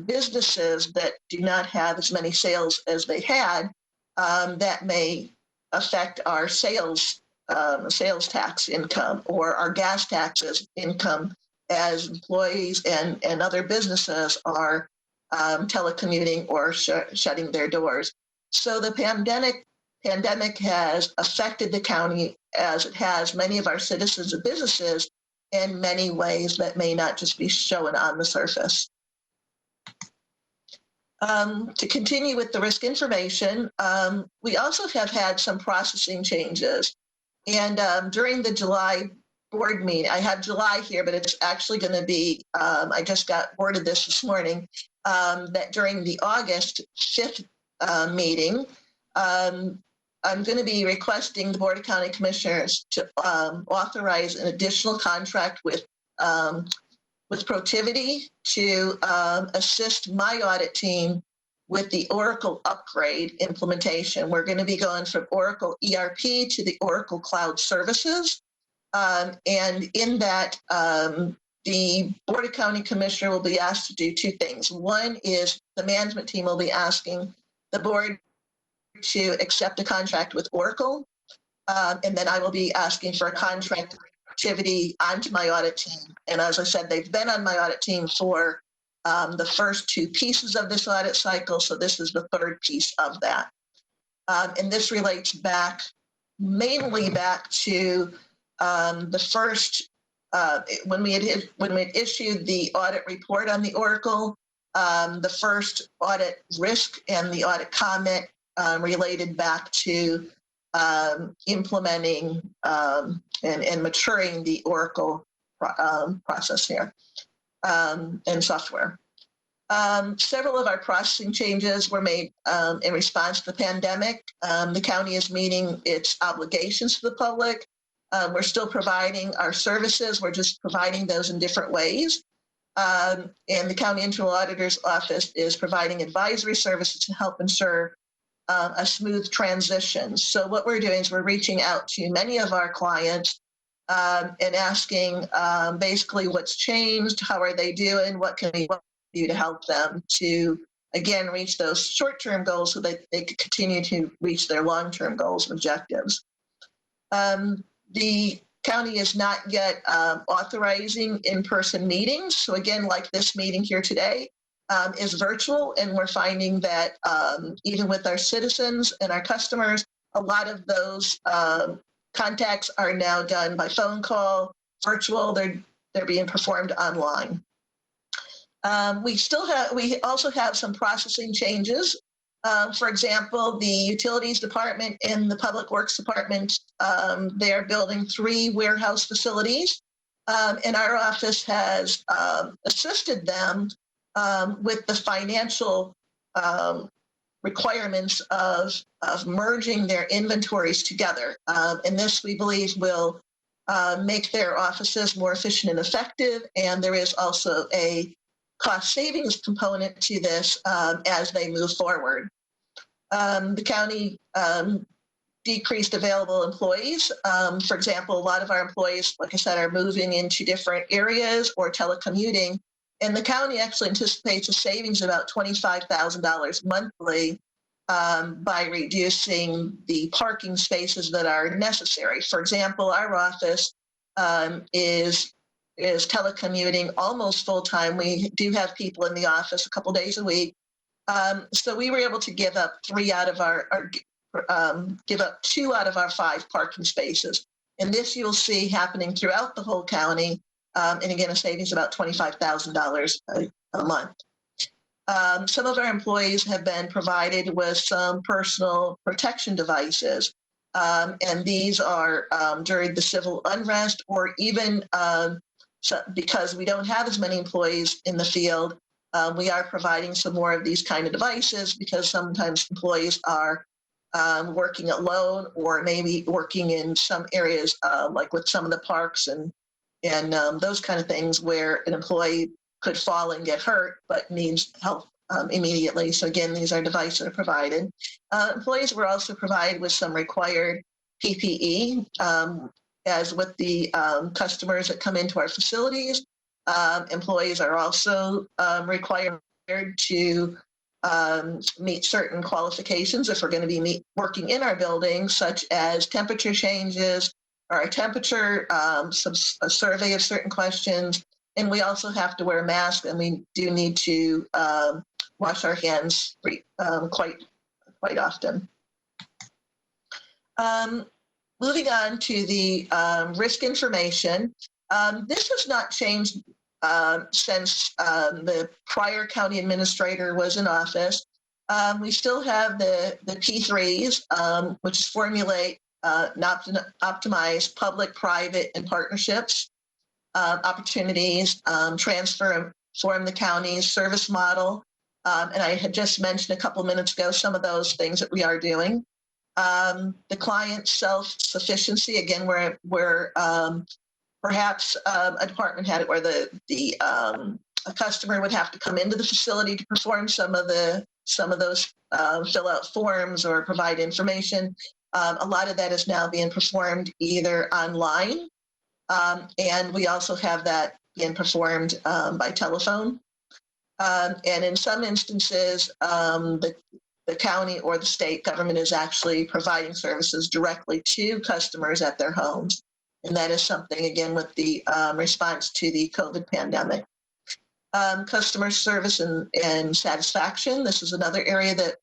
businesses that do not have as many sales as they had, that may affect our sales tax income or our gas taxes income as employees and other businesses are telecommuting or shutting their doors. So the pandemic has affected the county, as it has many of our citizens and businesses, in many ways that may not just be shown on the surface. To continue with the risk information, we also have had some processing changes. And during the July board meeting, I have July here, but it's actually going to be, I just got word of this morning, that during the August 5th meeting, I'm going to be requesting the Board of County Commissioners to authorize an additional contract with Protiviti to assist my audit team with the Oracle upgrade implementation. We're going to be going from Oracle ERP to the Oracle Cloud Services. And in that, the Board of County Commissioner will be asked to do 2 things. One is the management team will be asking the board to accept a contract with Oracle. And then I will be asking for a contract activity onto my audit team. And as I said, they've been on my audit team for the first two pieces of this audit cycle. So this is the third piece of that. And this relates mainly back to the first, when we had issued the audit report on the Oracle, the first audit risk and the audit comment related back to implementing and maturing the Oracle process here and software. Several of our processing changes were made in response to the pandemic. The county is meeting its obligations to the public. We're still providing our services. We're just providing those in different ways. And the County Internal Auditor's Office is providing advisory services to help ensure a smooth transition. So what we're doing is we're reaching out to many of our clients and asking basically what's changed, how are they doing, what can we do to help them to, again, reach those short-term goals so that they can continue to reach their long-term goals and objectives. The county is not yet authorizing in-person meetings. So again, like this meeting here today is virtual, and we're finding that even with our citizens and our customers, a lot of those contacts are now done by phone call, virtual, they're being performed online. We also have some processing changes. For example, the Utilities Department and the Public Works Department, they are building 3 warehouse facilities, and our office has assisted them with the financial requirements of merging their inventories together. And this, we believe, will make their offices more efficient and effective, and there is also a cost savings component to this as they move forward. The county decreased available employees. For example, a lot of our employees, like I said, are moving into different areas or telecommuting, and the county actually anticipates a savings of about $25,000 monthly by reducing the parking spaces that are necessary. For example, our office is telecommuting almost full time. We do have people in the office a couple days a week. So we were able to give up 2 out of our 5 parking spaces. And this you'll see happening throughout the whole county. And again, a savings of about $25,000 a month. Some of our employees have been provided with some personal protection devices. And these are during the civil unrest, or even because we don't have as many employees in the field, we are providing some more of these kind of devices because sometimes employees are working alone, or maybe working in some areas like with some of the parks and those kind of things where an employee could fall and get hurt but needs help immediately. So again, these are devices that are provided. Employees were also provided with some required PPE, as with the customers that come into our facilities. Employees are also required to meet certain qualifications if we're going to be working in our building, such as temperature changes, or a temperature, a survey of certain questions. And we also have to wear a mask, and we do need to wash our hands quite often. Moving on to the risk information. This has not changed since the prior county administrator was in office. We still have the P3s, which is formulate and optimize public, private, and partnerships opportunities, transform the county's service model. And I had just mentioned a couple minutes ago some of those things that we are doing. The client self-sufficiency, again, where perhaps a department had it where a customer would have to come into the facility to perform some of those fill out forms or provide information. A lot of that is now being performed either online, and we also have that being performed by telephone. And in some instances, the county or the state government is actually providing services directly to customers at their homes. And that is something, again, with the response to the COVID pandemic. Customer service and satisfaction. This is another area that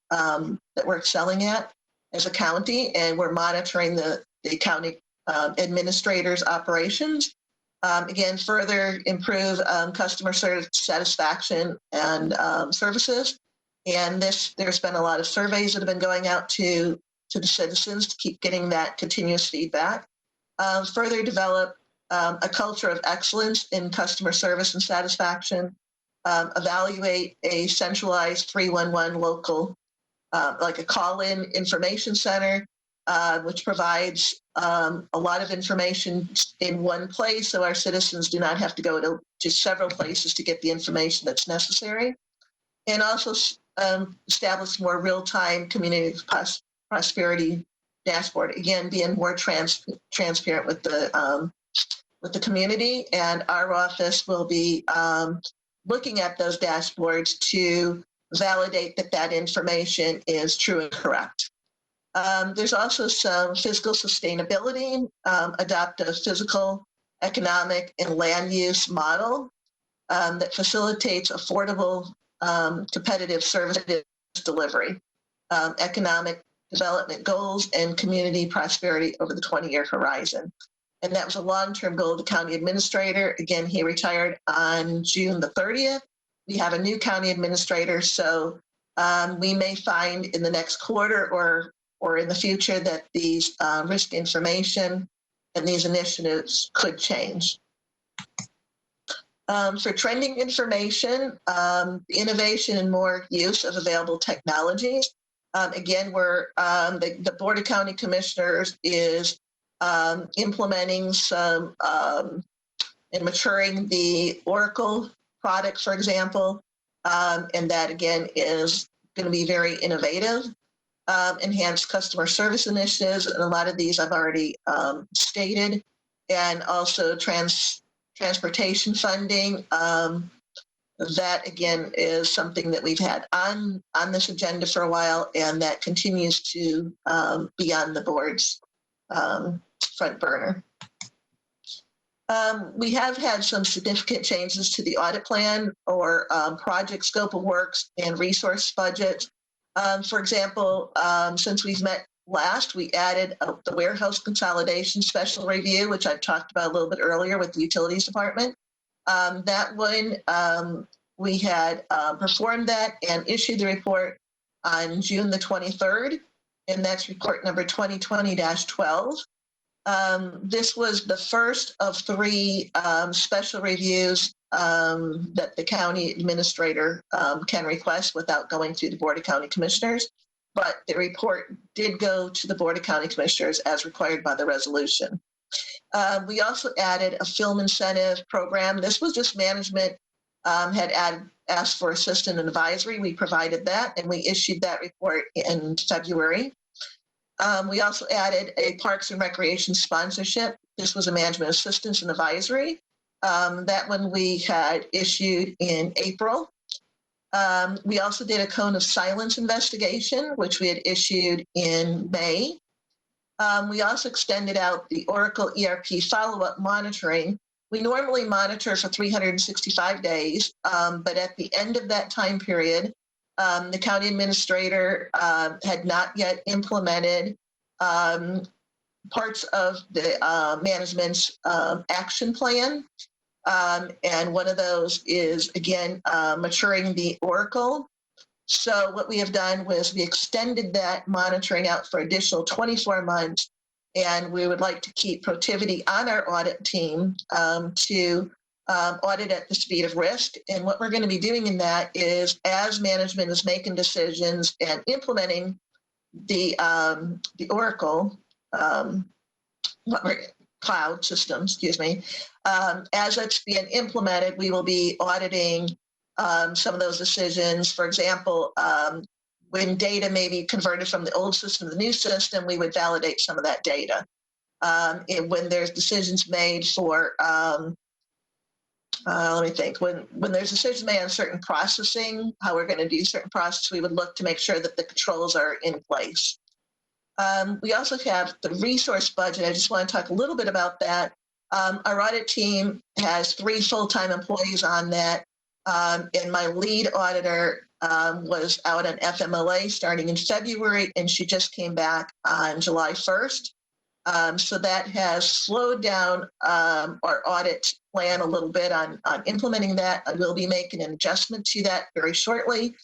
we're excelling at as a county, and we're monitoring the county administrators' operations. Again, further improve customer satisfaction and services. And there's been a lot of surveys that have been going out to the citizens to keep getting that continuous feedback. Further develop a culture of excellence in customer service and satisfaction. Evaluate a centralized 311 local, like a call-in information center, which provides a lot of information in one place, so our citizens do not have to go to several places to get the information that's necessary. And also establish more real-time community prosperity dashboard. Again, being more transparent with the community, and our office will be looking at those dashboards to validate that information is true and correct. There's also some fiscal sustainability, adopt a physical, economic, and land use model that facilitates affordable, competitive service delivery, economic development goals, and community prosperity over the 20-year horizon. And that was a long-term goal of the county administrator. Again, he retired on June the 30th. We have a new county administrator, so we may find in the next quarter or in the future that these risk information and these initiatives could change. For trending information, innovation and more use of available technologies. Again, the Board of County Commissioners is implementing some and maturing the Oracle product, for example, and that again is going to be very innovative. Enhanced customer service initiatives, and a lot of these I've already stated, and also transportation funding. That again is something that we've had on this agenda for a while, and that continues to be on the board's front burner. We have had some significant changes to the audit plan or project scope of works and resource budget. For example, since we've met last, we added the warehouse consolidation special review, which I've talked about a little bit earlier with the utilities department. That one, we had performed that and issued the report on June the 23rd, and that's report number 2020-12. This was the first of 3 special reviews that the county administrator can request without going through the Board of County Commissioners. But the report did go to the Board of County Commissioners as required by the resolution. We also added a film incentive program. This was just management had asked for assistant and advisory. We provided that, and we issued that report in February. We also added a Parks and Recreation sponsorship. This was a management assistance and advisory. That one we had issued in April. We also did a cone of silence investigation, which we had issued in May. We also extended out the Oracle ERP follow-up monitoring. We normally monitor for 365 days, but at the end of that time period, the county administrator had not yet implemented parts of the management's action plan. And one of those is, again, maturing the Oracle. So what we have done was we extended that monitoring out for additional 24 months, and we would like to keep Protiviti on our audit team to audit at the speed of risk. And what we're going to be doing in that is, as management is making decisions and implementing the Oracle cloud system, as it's being implemented, we will be auditing some of those decisions. For example, when data may be converted from the old system to the new system, we would validate some of that data. And when there's decisions made for let me think. When there's decisions made on certain processing, how we're going to do certain process, we would look to make sure that the controls are in place. We also have the resource budget. I just want to talk a little bit about that. Our audit team has 3 full-time employees on that. And my lead auditor was out on FMLA starting in February, and she just came back on July 1st. So that has slowed down our audit plan a little bit on implementing that. I will be making an adjustment to that very shortly.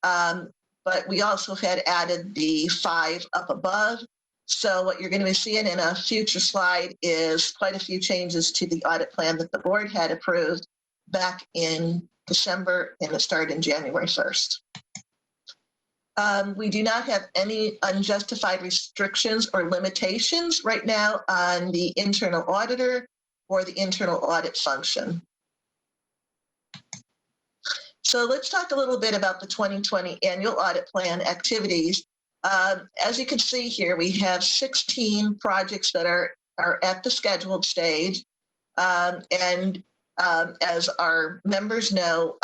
But we also had added the 5 up above. So what you're going to be seeing in a future slide is quite a few changes to the audit plan that the board had approved back in December, and it started in January 1st. We do not have any unjustified restrictions or limitations right now on the internal auditor or the internal audit function. So let's talk a little bit about the 2020 annual audit plan activities. As you can see here, we have 16 projects that are at the scheduled stage. As our members know,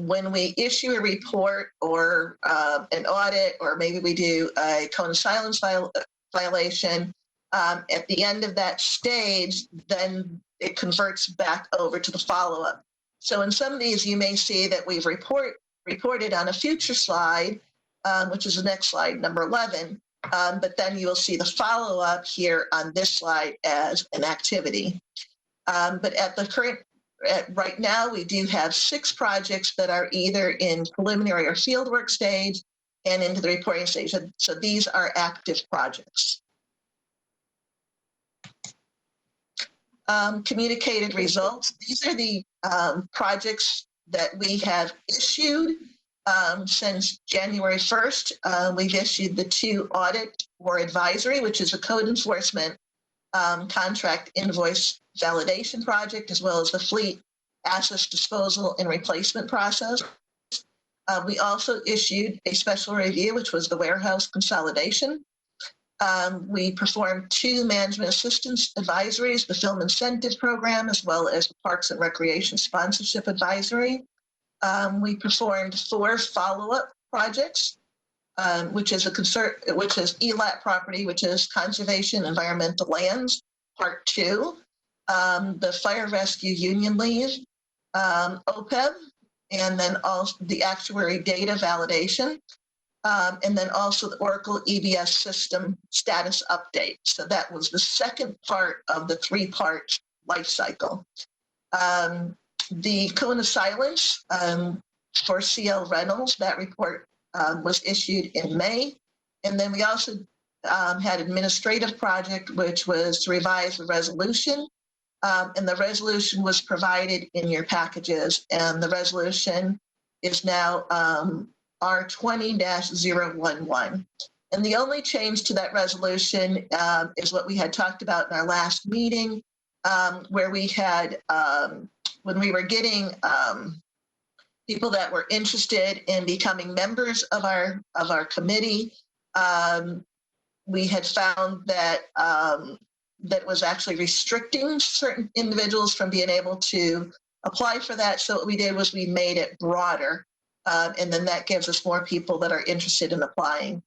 when we issue a report or an audit, or maybe we do a cone of silence violation, at the end of that stage, then it converts back over to the follow-up. So in some of these, you may see that we've reported on a future slide, which is the next slide, number 11, but then you will see the follow-up here on this slide as an activity. But right now, we do have 6 projects that are either in preliminary or fieldwork stage and into the reporting stage. So these are active projects. Communicated results. These are the projects that we have issued since January 1st. We've issued the 2 audit or advisory, which is a code enforcement contract invoice validation project, as well as the fleet assets disposal and replacement process. We also issued a special review, which was the warehouse consolidation. We performed 2 management assistance advisories, the film incentive program, as well as the Parks and Recreation sponsorship advisory. We performed 4 follow-up projects, which is ELAT property, which is Conservation Environmental Lands, Part 2, the Fire Rescue Union Leave, OPEB, and then also the actuary data validation, and then also the Oracle EBS system status update. So that was the second part of the 3-part life cycle. The cone of silence for CL Reynolds, that report was issued in May. And then we also had administrative project, which was to revise the resolution. And the resolution was provided in your packages. And the resolution is now R20-011. And the only change to that resolution is what we had talked about in our last meeting, where we had, when we were getting people that were interested in becoming members of our committee, we had found that that was actually restricting certain individuals from being able to apply for that. So what we did was we made it broader, and then that gives us more people that are interested in applying.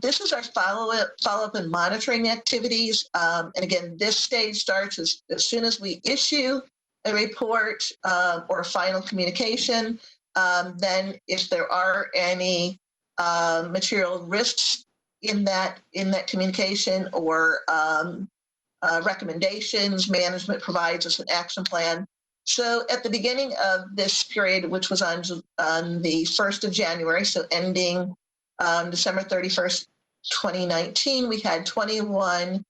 This is our follow-up and monitoring activities. And again, this stage starts as soon as we issue a report or a final communication. Then if there are any material risks in that communication or recommendations, management provides us an action plan. So at the beginning of this period, which was on the 1st of January, so ending December 31st, 2019, we had 21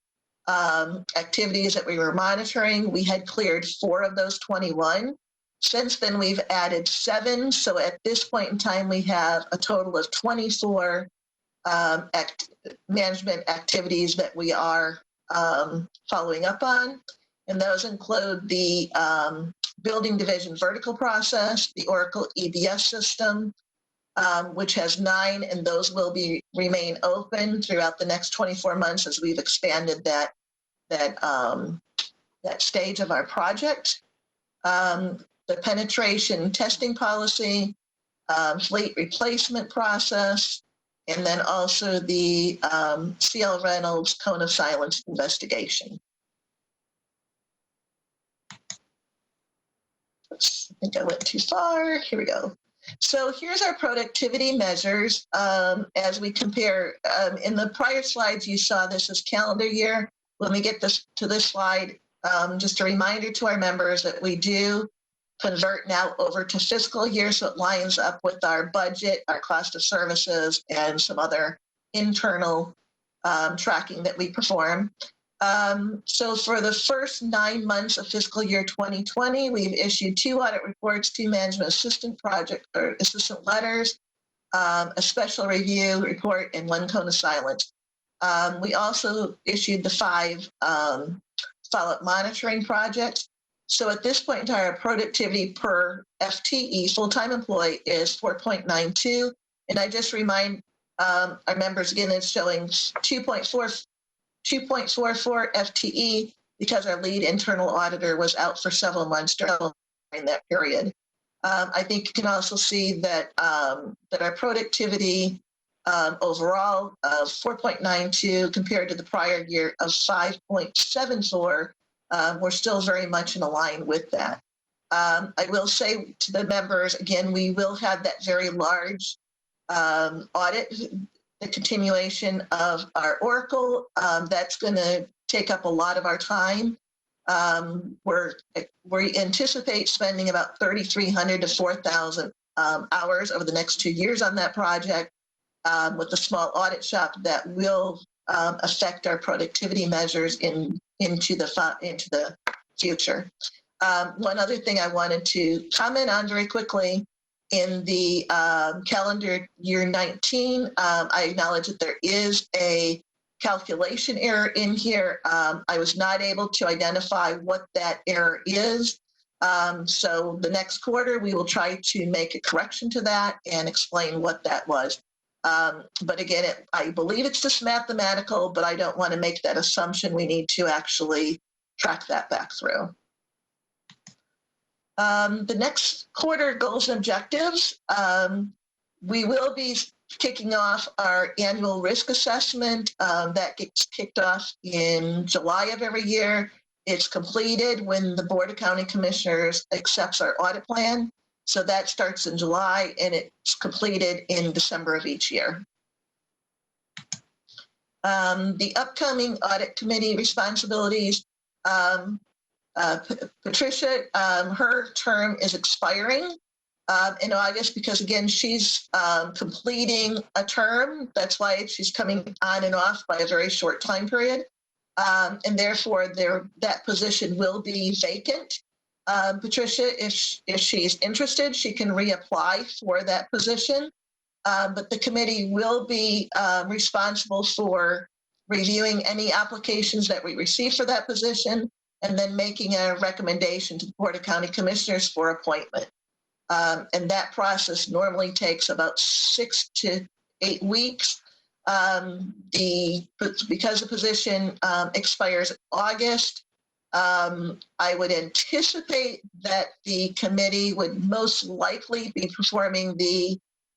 activities that we were monitoring. We had cleared 4 of those 21. Since then, we've added 7. So at this point in time, we have a total of 24 management activities that we are following up on. And those include the building division vertical process, the Oracle EBS system, which has 9, and those will remain open throughout the next 24 months as we've expanded that that stage of our project. The penetration testing policy, fleet replacement process, and then also the CL Reynolds cone of silence investigation. Oops, I think I went too far. Here we go. So here's our productivity measures as we compare. In the prior slides, you saw this as calendar year. When we get to this slide, just a reminder to our members that we do convert now over to fiscal year, so it lines up with our budget, our cost of services, and some other internal tracking that we perform. So for the first 9 months of fiscal year 2020, we've issued 2 audit reports, 2 management assistant letters, a special review report, and 1 cone of silence. We also issued the 5 follow-up monitoring projects. So at this point in time, our productivity per FTE, full-time employee, is 4.92. And I just remind our members again, it's showing 2.44 FTE because our lead internal auditor was out for several months during that period. I think you can also see that that our productivity overall of 4.92 compared to the prior year of 5.74, we're still very much in line with that. I will say to the members, again, we will have that very large audit, the continuation of our Oracle. That's going to take up a lot of our time. We anticipate spending about 3,300 to 4,000 hours over the next 2 years on that project with a small audit shop that will affect our productivity measures into the future. One other thing I wanted to comment on very quickly, in the calendar year 19, I acknowledge that there is a calculation error in here. I was not able to identify what that error is. So the next quarter, we will try to make a correction to that and explain what that was. But again, I believe it's just mathematical, but I don't want to make that assumption. We need to actually track that back through. The next quarter goals and objectives. We will be kicking off our annual risk assessment. That gets kicked off in July of every year. It's completed when the Board of County Commissioners accepts our audit plan. So that starts in July and it's completed in December of each year. The upcoming audit committee responsibilities. Patricia, her term is expiring in August because, again, she's completing a term. That's why she's coming on and off by a very short time period. And therefore, that position will be vacant. Patricia, if she's interested, she can reapply for that position. But the committee will be responsible for reviewing any applications that we receive for that position and then making a recommendation to the Board of County Commissioners for appointment. And that process normally takes about 6 to 8 weeks. Because the position expires August, I would anticipate that the committee would most likely be performing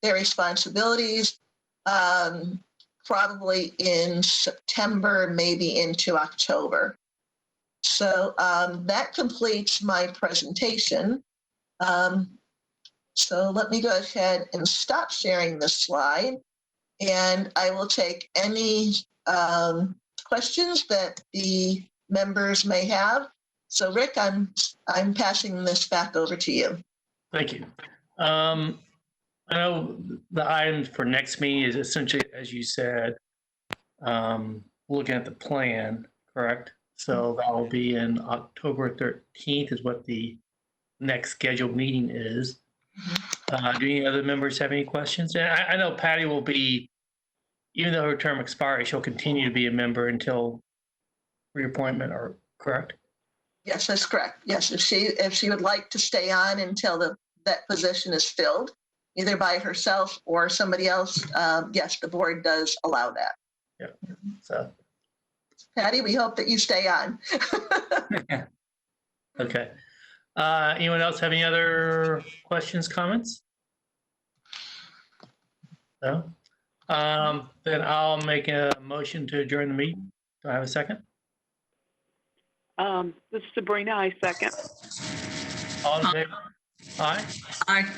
their responsibilities probably in September, maybe into October. So that completes my presentation. So let me go ahead and stop sharing this slide, and I will take any questions that the members may have. So Rick, I'm passing this back over to you. Thank you. I know the items for next meeting is essentially, as you said, looking at the plan, correct? So that will be in October 13th is what the next scheduled meeting is. Do any other members have any questions? And I know Patty will be, even though her term expires, she'll continue to be a member until reappointment, or correct? Yes, that's correct. Yes, if she would like to stay on until that position is filled, either by herself or somebody else, yes, the board does allow that. Yeah. So Patty, we hope that you stay on. Okay. Anyone else have any other questions, comments? No? Then I'll make a motion to adjourn the meeting. Do I have a second? This is Sabrina. I second. All in favor? Aye? Aye.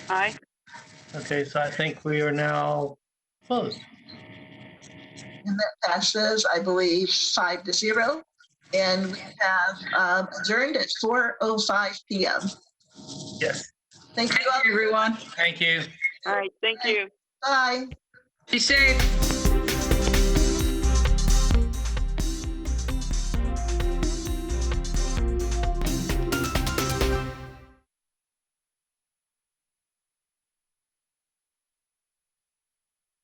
Aye. Okay, so I think we are now closed. And that passes, I believe, 5-0. And we have adjourned at 4:05 p.m. Yes. Thank you Thank all. you, everyone. Thank you. All right. Thank you. Bye. Be safe.